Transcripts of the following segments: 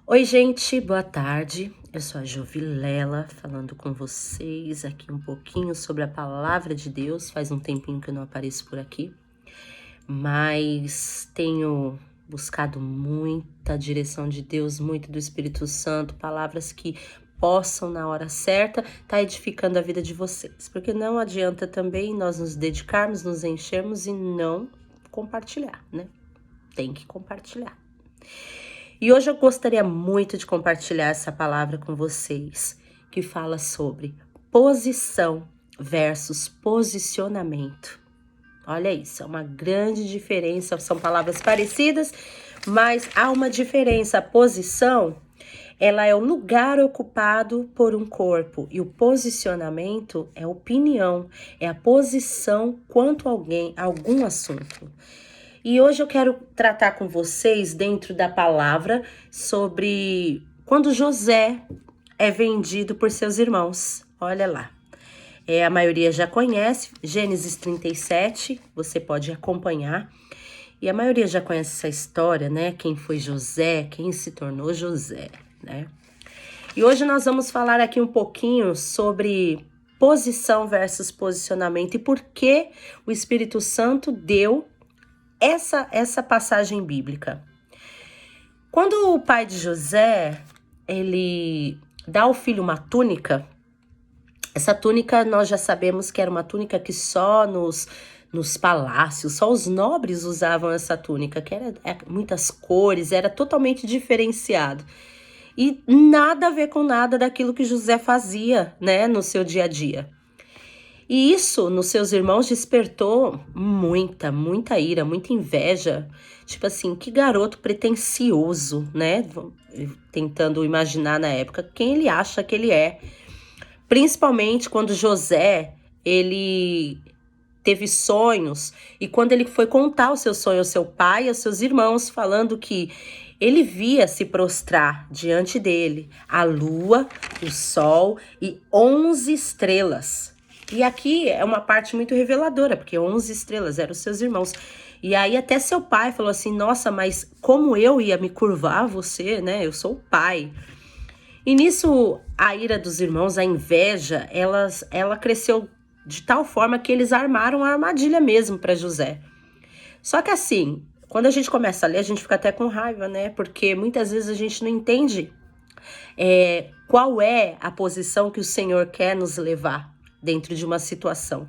Oi, gente, boa tarde. Eu sou a Jovilela, falando com vocês aqui um pouquinho sobre a palavra de Deus. Faz um tempinho que eu não apareço por aqui, mas tenho buscado muita direção de Deus, muito do Espírito Santo, palavras que possam, na hora certa, estar edificando a vida de vocês. Porque não adianta também nós nos dedicarmos, nos enchermos e não compartilhar, né? Tem que compartilhar. E hoje eu gostaria muito de compartilhar essa palavra com vocês, que fala sobre posição versus posicionamento. Olha isso, é uma grande diferença, são palavras parecidas, mas há uma diferença. A posição, ela é o lugar ocupado por um corpo, e o posicionamento é opinião, é a posição quanto a algum assunto. E hoje eu quero tratar com vocês, dentro da palavra, sobre quando José é vendido por seus irmãos. Olha lá. A maioria já conhece, Gênesis 37, você pode acompanhar. E a maioria já conhece essa história, né? Quem foi José, quem se tornou José, né? E hoje nós vamos falar aqui um pouquinho sobre posição versus posicionamento e por que o Espírito Santo deu essa passagem bíblica. Quando o pai de José, ele dá ao filho uma túnica, essa túnica nós já sabemos que era uma túnica que só nos palácios, só os nobres usavam essa túnica, que era muitas cores, era totalmente diferenciado. E nada a ver com nada daquilo que José fazia, né, no seu dia a dia. E isso nos seus irmãos despertou muita ira, muita inveja. Tipo assim, que garoto pretensioso, né? Tentando imaginar na época quem ele acha que ele é. Principalmente quando José, ele teve sonhos, e quando ele foi contar o seu sonho ao seu pai e aos seus irmãos, falando que ele via se prostrar diante dele a lua, o sol e 11 estrelas. E aqui é uma parte muito reveladora, porque 11 estrelas eram os seus irmãos. E aí até seu pai falou assim, nossa, mas como eu ia me curvar a você, né? Eu sou o pai. E nisso, a ira dos irmãos, a inveja, ela cresceu de tal forma que eles armaram a armadilha mesmo para José. Só que assim, quando a gente começa a ler, a gente fica até com raiva, né? Porque muitas vezes a gente não entende qual é a posição que o Senhor quer nos levar dentro de uma situação.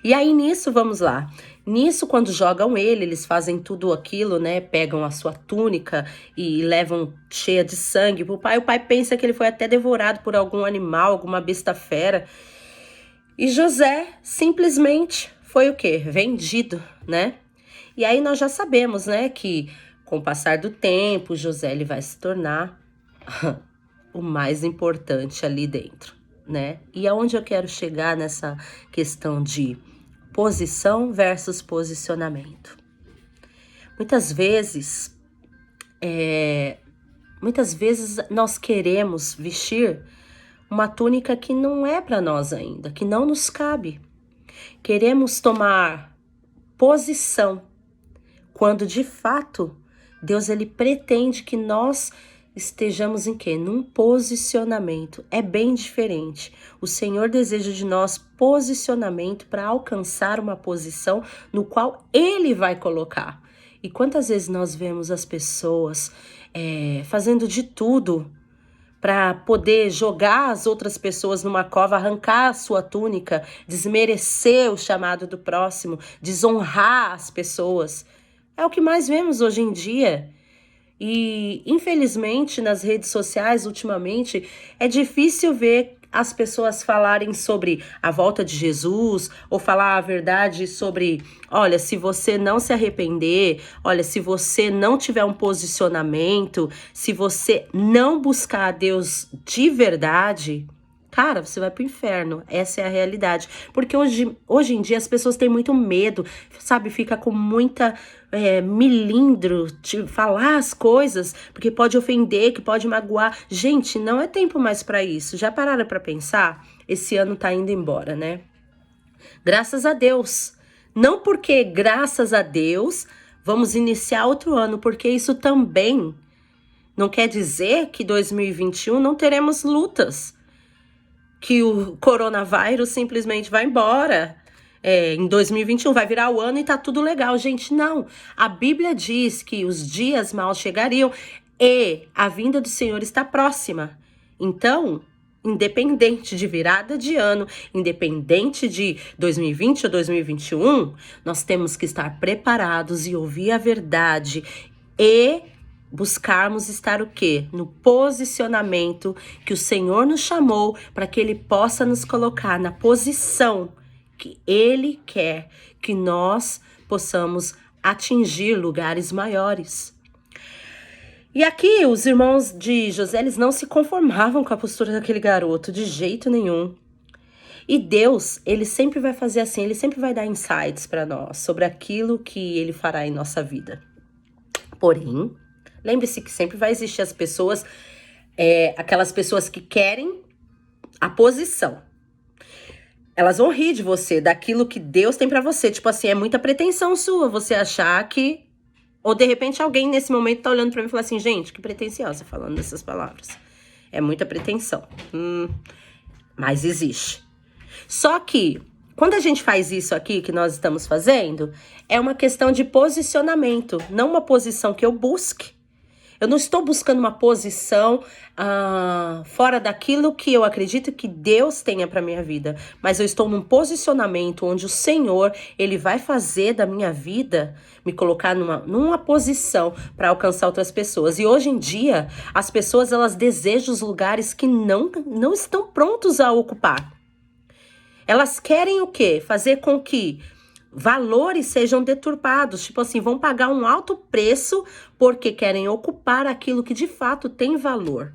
E aí nisso, vamos lá, nisso quando jogam ele, eles fazem tudo aquilo, né, pegam a sua túnica e levam cheia de sangue pro pai, o pai pensa que ele foi até devorado por algum animal, alguma besta fera, e José simplesmente foi o quê? Vendido, né? E aí nós já sabemos, né, que com o passar do tempo, José ele vai se tornar o mais importante ali dentro, né? E aonde eu quero chegar nessa questão de posição versus posicionamento? Muitas vezes nós queremos vestir uma túnica que não é para nós ainda, que não nos cabe. Queremos tomar posição, quando de fato Deus ele pretende que nós estejamos em quê? Num posicionamento. É bem diferente. O Senhor deseja de nós posicionamento para alcançar uma posição no qual Ele vai colocar. E quantas vezes nós vemos as pessoas fazendo de tudo para poder jogar as outras pessoas numa cova, arrancar a sua túnica, desmerecer o chamado do próximo, desonrar as pessoas. É o que mais vemos hoje em dia. E, infelizmente, nas redes sociais, ultimamente, é difícil ver as pessoas falarem sobre a volta de Jesus ou falar a verdade sobre, olha, se você não se arrepender, olha, se você não tiver um posicionamento, se você não buscar a Deus de verdade, cara, você vai pro inferno. Essa é a realidade. Porque hoje em dia as pessoas têm muito medo, sabe? Fica com muita milindro de falar as coisas, porque pode ofender, que pode magoar. Gente, não é tempo mais pra isso. Já pararam pra pensar? Esse ano tá indo embora, né? Graças a Deus. Não porque, graças a Deus, vamos iniciar outro ano, porque isso também Não quer dizer que 2021 não teremos lutas, que o coronavírus simplesmente vai embora. Em 2021 vai virar o ano e tá tudo legal. Gente, não. A Bíblia diz que os dias maus chegariam e a vinda do Senhor está próxima. Então, independente de virada de ano, independente de 2020 ou 2021, nós temos que estar preparados e ouvir a verdade e buscarmos estar o quê? No posicionamento que o Senhor nos chamou para que Ele possa nos colocar na posição que Ele quer que nós possamos atingir lugares maiores. E aqui os irmãos de José, eles não se conformavam com a postura daquele garoto, de jeito nenhum. E Deus, ele sempre vai fazer assim, ele sempre vai dar insights para nós sobre aquilo que ele fará em nossa vida. Porém, lembre-se que sempre vai existir as pessoas, aquelas pessoas que querem a posição. Elas vão rir de você, daquilo que Deus tem pra você. Tipo assim, é muita pretensão sua você achar que... Ou de repente alguém nesse momento tá olhando pra mim e fala assim, gente, que pretensiosa falando dessas palavras. É muita pretensão. Mas existe. Só que, quando a gente faz isso aqui que nós estamos fazendo, é uma questão de posicionamento, não uma posição que eu busque. Eu não estou buscando uma posição fora daquilo que eu acredito que Deus tenha para minha vida. Mas eu estou num posicionamento onde o Senhor, Ele vai fazer da minha vida, me colocar numa posição para alcançar outras pessoas. E hoje em dia, as pessoas, elas desejam os lugares que não estão prontos a ocupar. Elas querem o quê? Fazer com que valores sejam deturpados, tipo assim, vão pagar um alto preço porque querem ocupar aquilo que de fato tem valor.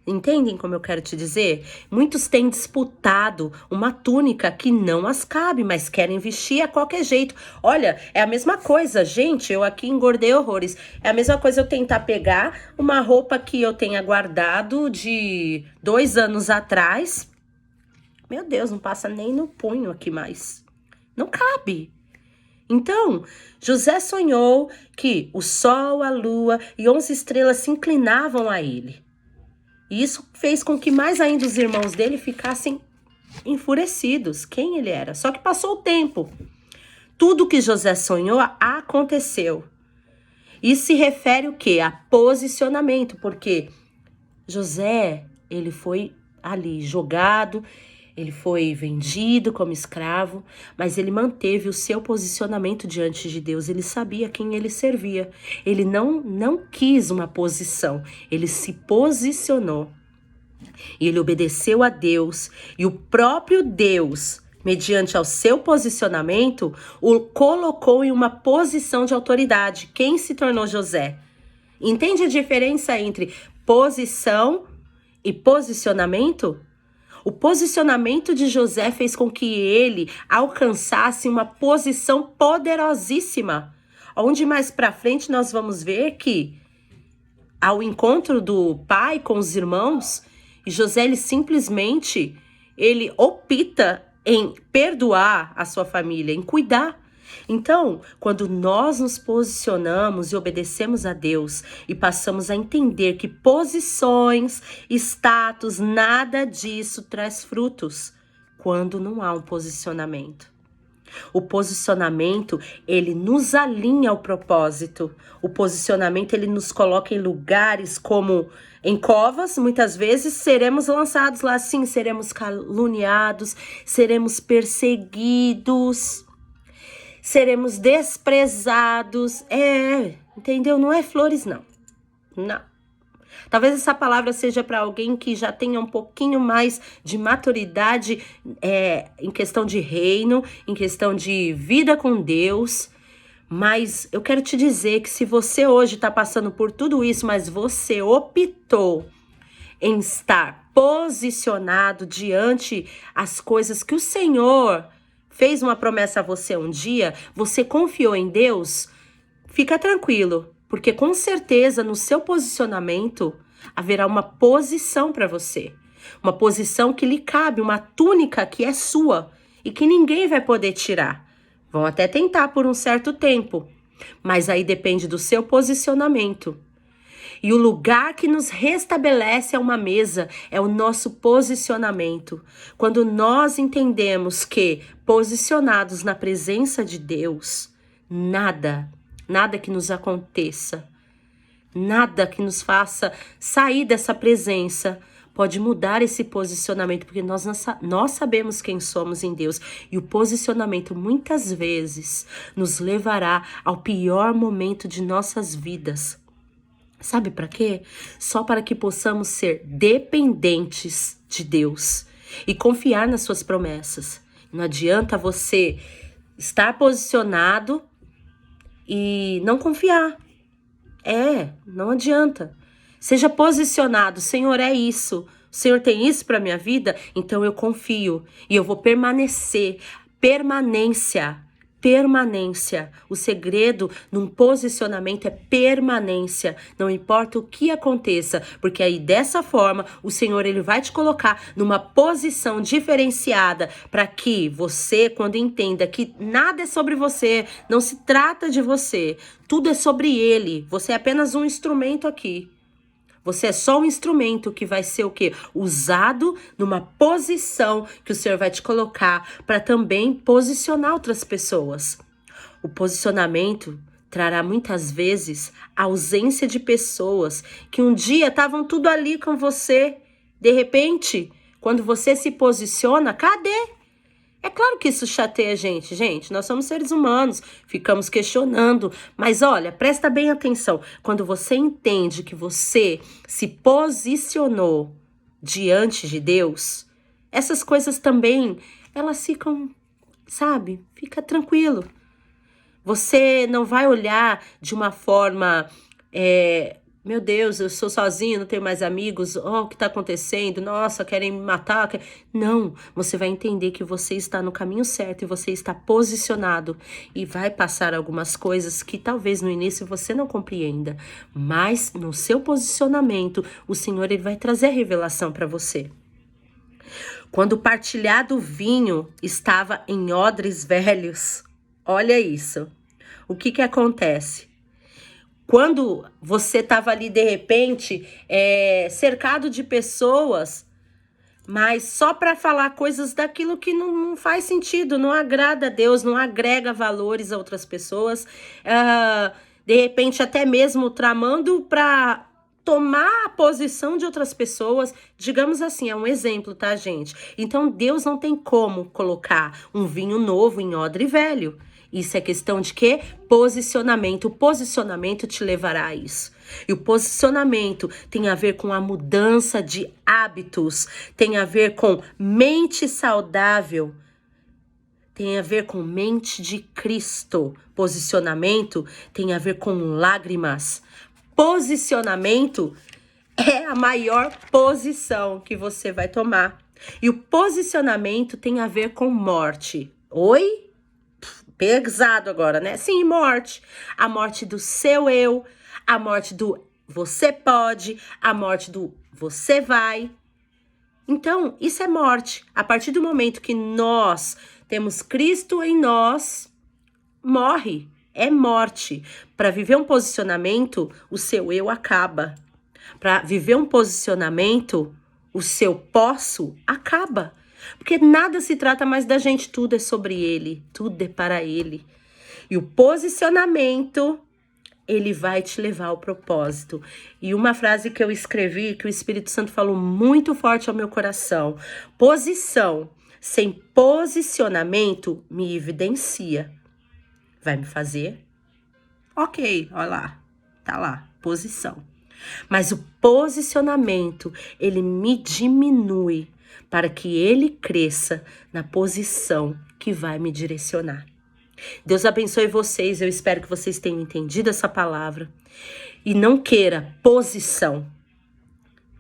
Entendem como eu quero te dizer? Muitos têm disputado uma túnica que não as cabe, mas querem vestir a qualquer jeito. Olha, é a mesma coisa, gente, eu aqui engordei horrores. É a mesma coisa eu tentar pegar uma roupa que eu tenha guardado de 2 anos atrás. Meu Deus, não passa nem no punho aqui mais. Não cabe. Então, José sonhou que o sol, a lua e 11 estrelas se inclinavam a ele. E isso fez com que mais ainda os irmãos dele ficassem enfurecidos. Quem ele era? Só que passou o tempo. Tudo que José sonhou aconteceu. Isso se refere o quê? A posicionamento, porque José, ele foi ali jogado, ele foi vendido como escravo, mas ele manteve o seu posicionamento diante de Deus. Ele sabia quem ele servia. Ele não quis uma posição, ele se posicionou. E ele obedeceu a Deus. E o próprio Deus, mediante ao seu posicionamento, o colocou em uma posição de autoridade. Quem se tornou José? Entende a diferença entre posição e posicionamento? O posicionamento de José fez com que ele alcançasse uma posição poderosíssima, onde mais para frente nós vamos ver que, ao encontro do pai com os irmãos, José ele opta em perdoar a sua família, em cuidar. Então, quando nós nos posicionamos e obedecemos a Deus e passamos a entender que posições, status, nada disso traz frutos quando não há um posicionamento. O posicionamento, ele nos alinha ao propósito. O posicionamento, ele nos coloca em lugares como em covas, muitas vezes seremos lançados lá, sim, seremos caluniados, seremos perseguidos, seremos desprezados. Entendeu? Não é flores, não. Não. Talvez essa palavra seja para alguém que já tenha um pouquinho mais de maturidade em questão de reino, em questão de vida com Deus. Mas eu quero te dizer que se você hoje está passando por tudo isso, mas você optou em estar posicionado diante as coisas que o Senhor fez uma promessa a você um dia, você confiou em Deus, fica tranquilo, porque com certeza no seu posicionamento haverá uma posição para você, uma posição que lhe cabe, uma túnica que é sua e que ninguém vai poder tirar. Vão até tentar por um certo tempo, mas aí depende do seu posicionamento. E o lugar que nos restabelece é uma mesa, é o nosso posicionamento. Quando nós entendemos que, posicionados na presença de Deus, nada que nos aconteça, nada que nos faça sair dessa presença pode mudar esse posicionamento, porque nós sabemos quem somos em Deus. E o posicionamento muitas vezes nos levará ao pior momento de nossas vidas. Sabe para quê? Só para que possamos ser dependentes de Deus e confiar nas suas promessas. Não adianta você estar posicionado e não confiar. Não adianta. Seja posicionado, Senhor, é isso. O Senhor tem isso para minha vida, então eu confio e eu vou permanecer. Permanência. O segredo num posicionamento é permanência. Não importa o que aconteça, porque aí dessa forma o Senhor ele vai te colocar numa posição diferenciada para que você, quando entenda que nada é sobre você, não se trata de você, tudo é sobre Ele. Você é apenas um instrumento aqui. Você é só um instrumento que vai ser o quê? Usado numa posição que o Senhor vai te colocar para também posicionar outras pessoas. O posicionamento trará muitas vezes a ausência de pessoas que um dia estavam tudo ali com você. De repente, quando você se posiciona, cadê? É claro que isso chateia a gente. Gente, nós somos seres humanos, ficamos questionando. Mas olha, presta bem atenção. Quando você entende que você se posicionou diante de Deus, essas coisas também, elas ficam, sabe? Fica tranquilo. Você não vai olhar de uma forma... meu Deus, eu sou sozinho, não tenho mais amigos, o que está acontecendo? Nossa, querem me matar? Não, você vai entender que você está no caminho certo e você está posicionado e vai passar algumas coisas que talvez no início você não compreenda, mas no seu posicionamento, o Senhor ele vai trazer a revelação para você. Quando o partilhado vinho estava em odres velhos, olha isso, o que acontece? Quando você estava ali, de repente, cercado de pessoas, mas só para falar coisas daquilo que não faz sentido, não agrada a Deus, não agrega valores a outras pessoas, de repente até mesmo tramando para tomar a posição de outras pessoas, digamos assim, é um exemplo, tá, gente? Então Deus não tem como colocar um vinho novo em odre velho. Isso é questão de quê? Posicionamento. O posicionamento te levará a isso. E o posicionamento tem a ver com a mudança de hábitos, tem a ver com mente saudável, tem a ver com mente de Cristo. Posicionamento tem a ver com lágrimas. Posicionamento é a maior posição que você vai tomar. E o posicionamento tem a ver com morte. Oi? Pesado agora, né? Sim, morte. A morte do seu eu, a morte do você pode, a morte do você vai. Então, isso é morte. A partir do momento que nós temos Cristo em nós, morre. É morte. Para viver um posicionamento, o seu eu acaba. Para viver um posicionamento, o seu posso acaba. Porque nada se trata mais da gente, tudo é sobre Ele, tudo é para Ele. E o posicionamento, ele vai te levar ao propósito. E uma frase que eu escrevi, que o Espírito Santo falou muito forte ao meu coração: posição sem posicionamento me evidencia. Vai me fazer? Ok, olha lá, tá lá, posição. Mas o posicionamento, ele me diminui para que ele cresça na posição que vai me direcionar. Deus abençoe vocês, eu espero que vocês tenham entendido essa palavra. E não queira posição,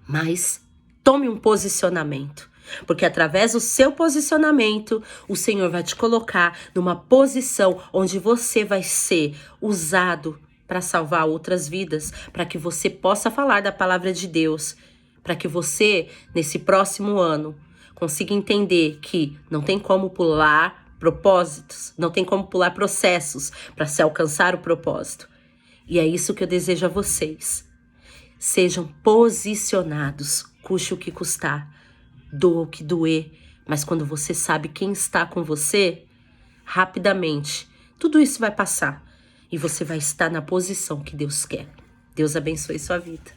mas tome um posicionamento. Porque através do seu posicionamento, o Senhor vai te colocar numa posição onde você vai ser usado para salvar outras vidas, para que você possa falar da palavra de Deus, para que você, nesse próximo ano, consiga entender que não tem como pular propósitos, não tem como pular processos para se alcançar o propósito. E é isso que eu desejo a vocês. Sejam posicionados, custe o que custar, doa o que doer, mas quando você sabe quem está com você, rapidamente, tudo isso vai passar e você vai estar na posição que Deus quer. Deus abençoe sua vida.